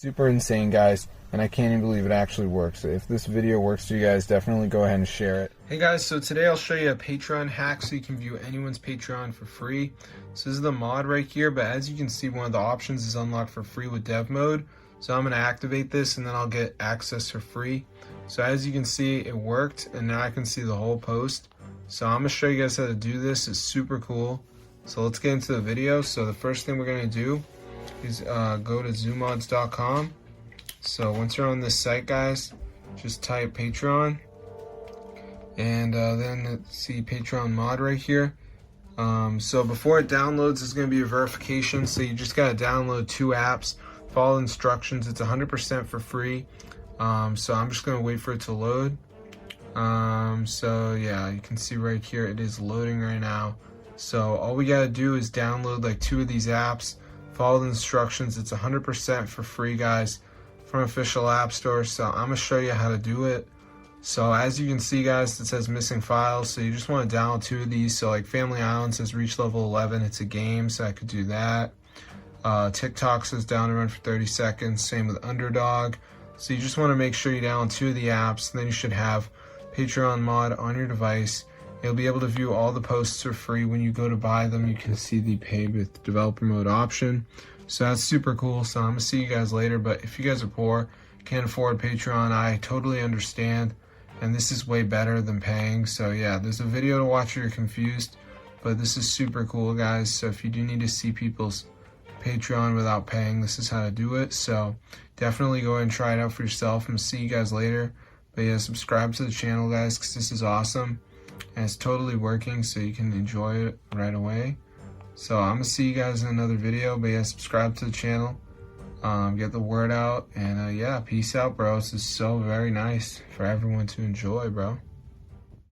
Super insane, guys, and I can't even believe it actually works. If this video works for you guys, definitely go ahead and share it. Hey guys, so today I'll show you a Patreon hack so you can view anyone's Patreon for free. So this is the mod right here, but as you can see, one of the options is unlocked for free with dev mode. So I'm going to activate this and then I'll get access for free. So as you can see, it worked and now I can see the whole post. So I'm going to show you guys how to do this. It's super cool. So let's get into the video. So the first thing we're going to do is go to zoomods.com. So once you're on this site, guys, just type Patreon and then see Patreon mod right here. So before it downloads, there's going to be a verification. So you just got to download 2 apps, follow instructions. It's 100% for free. So I'm just going to wait for it to load. So yeah, you can see right here it is loading right now. So all we got to do is download like 2 of these apps, follow the instructions. It's 100% for free, guys, from official app store. So I'm going to show you how to do it. So as you can see, guys, it says missing files. So you just want to download 2 of these. So like Family Island says reach level 11. It's a game, so I could do that. TikTok says down and run for 30 seconds. Same with Underdog. So you just want to make sure you download 2 of the apps. And then you should have Patreon mod on your device. You'll be able to view all the posts for free. When you go to buy them, you can see the pay with developer mode option. So that's super cool. So I'm going to see you guys later. But if you guys are poor, can't afford Patreon, I totally understand. And this is way better than paying. So yeah, there's a video to watch if you're confused. But this is super cool, guys. So if you do need to see people's Patreon without paying, this is how to do it. So definitely go ahead and try it out for yourself. I'm going to see you guys later. But yeah, subscribe to the channel, guys, because this is awesome. And it's totally working, so you can enjoy it right away. So I'm going to see you guys in another video. But yeah, subscribe to the channel. Get the word out. And yeah, peace out, bro. This is so very nice for everyone to enjoy, bro.